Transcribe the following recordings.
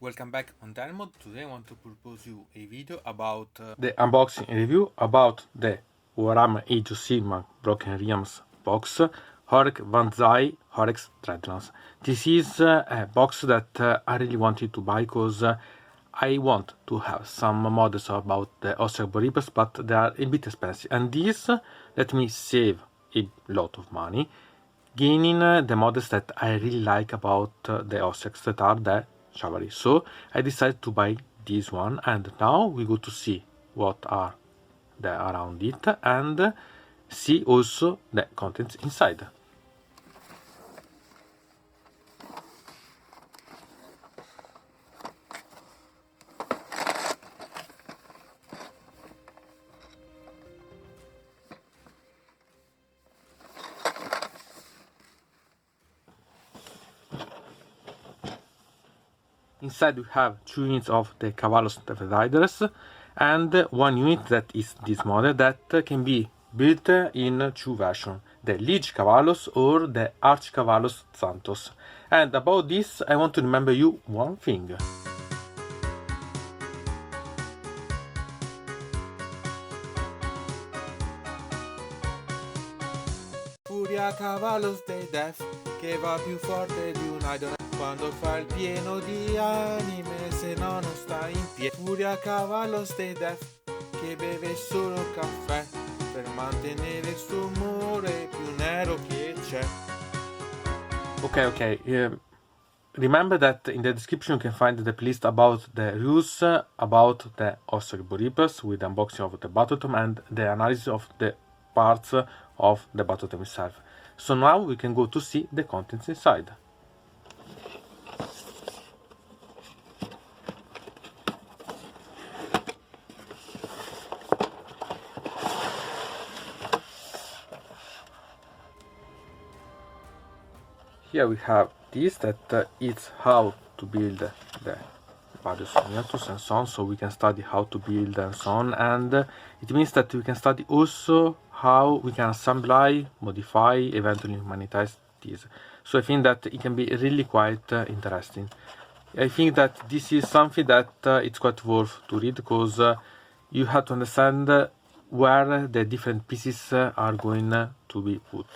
Welcome back on Mod. Today I want to propose you a video about the unboxing review about the Warhammer Age of Sigmar Broken Realms box Horrek Horrek's Dreadlance. This is a box that I really wanted to buy because I want to have some models about the Ossiarch Bonereapers, but they are a bit expensive, and this let me save a lot of money gaining the models that I really like about the Ossiarchs, that are the Chivalry. So I decided to buy this one, and now we go to see what are around it and see also the contents inside. Inside we have 2 units of the Cavallos Riders and 1 unit that is this model that can be built in 2 versions, the Liege Cavallos or the Arch Cavallos Santos. And about this I want to remember you one thing. Furia Cavallos dei Death, che va più forte di un idol quando fa il pieno di anime, se no non sta in piedi. Furia Cavallos dei Death, che beve solo caffè per mantenere il suo umore più nero che c'è. Okay. Remember that in the description you can find the playlist about the reviews about the Ossiarch Bonereapers with unboxing of the battletome and the analysis of the parts of the battletome itself. So now we can go to see the contents inside. Here we have this that it's how to build the various miniatures and so on, so we can study how to build and so on, and it means that we can study also how we can assemble, modify, eventually monetize these. So I think that it can be really quite interesting. I think that this is something that it's quite worth to read, because you have to understand where the different pieces are going to be put.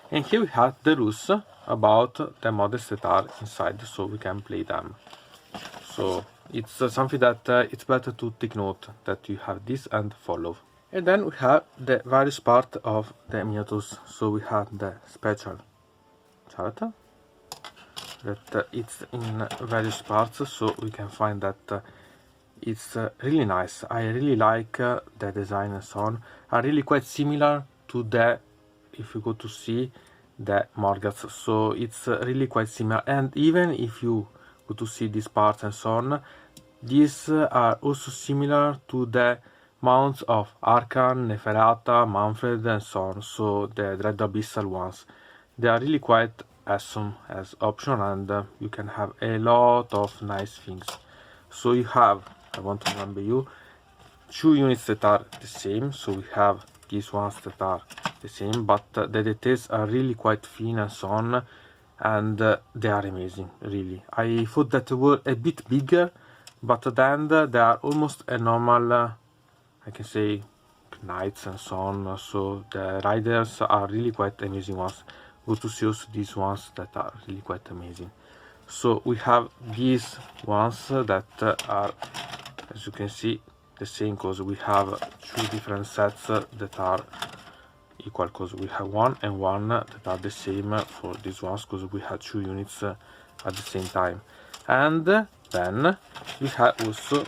And here we have the rules about the models that are inside, so we can play them. So it's something that it's better to take note that you have this and follow. And then we have the various parts of the miniatures. So we have the special chart that it's in various parts, so we can find that it's really nice. I really like the design and so on. Are really quite similar to the, if you go to see the Morgats, so it's really quite similar. And even if you go to see these parts and so on, these are also similar to the mounts of Arkan, Neferata, Manfred and so on, so the Dread Abyssal ones. They are really quite awesome as option, and you can have a lot of nice things. So you have, I want to remember you, 2 units that are the same, so we have these ones that are the same, but the details are really quite thin and so on, and they are amazing, really. I thought that they were a bit bigger, but at the end they are almost a normal, I can say, knights and so on, so the riders are really quite amazing ones. Go to see also these ones that are really quite amazing. So we have these ones that are, as you can see, the same, because we have 2 different sets that are equal, because we have 1 and 1 that are the same for these ones, because we have 2 units at the same time. And then we have also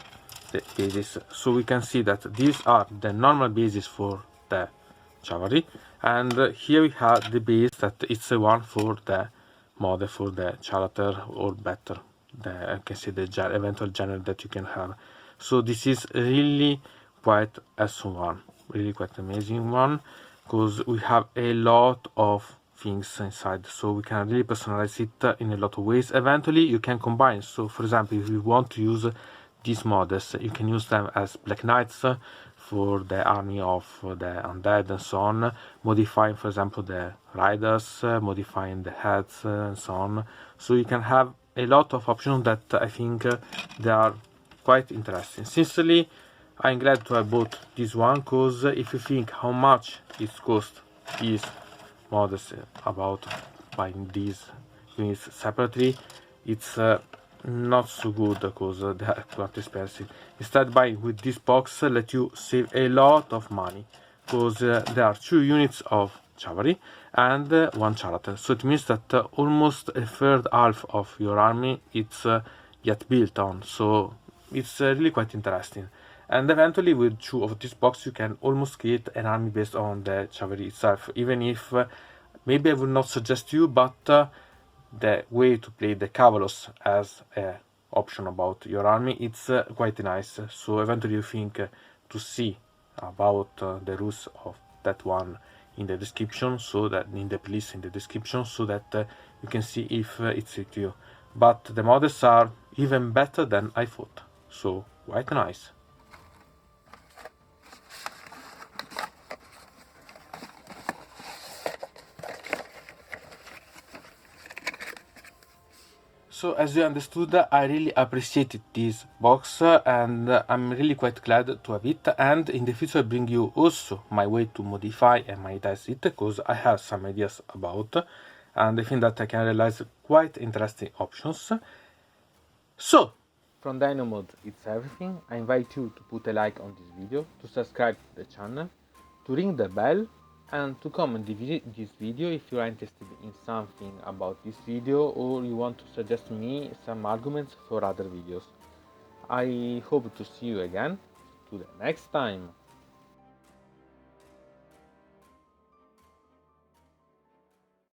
the bases, so we can see that these are the normal bases for the Chivalry, and here we have the base that it's the one for the model for the character, or better, I can say the eventual general that you can have. So this is really quite awesome one, really quite amazing one, because we have a lot of things inside, so we can really personalize it in a lot of ways. Eventually you can combine, so for example, if you want to use these models, you can use them as Black Knights for the army of the undead and so on, modifying, for example, the riders, modifying the heads and so on. So you can have a lot of options that I think they are quite interesting. Sincerely, I'm glad to have bought this one, because if you think how much it cost these models about buying these units separately, it's not so good, because they are quite expensive. Instead, buying with this box let you save a lot of money, because there are 2 units of cavalry and 1 character, so it means that almost a third half of your army it's yet built on, so it's really quite interesting. And eventually with 2 of this box you can almost create an army based on the cavalry itself, even if maybe I would not suggest you, but the way to play the Cavalos as a option about your army, it's quite nice. So eventually you think to see about the rules of that one in the description, so that in the playlist in the description, so that you can see if it suits you. But the models are even better than I thought, so quite nice. So as you understood, I really appreciated this box, and I'm really quite glad to have it, and in the future I bring you also my way to modify and monetize it, because I have some ideas about, and I think that I can realize quite interesting options. So, from Dynamod it's everything. I invite you to put a like on this video, to subscribe to the channel, to ring the bell, and to comment this video if you are interested in something about this video, or you want to suggest me some arguments for other videos. I hope to see you again to the next time.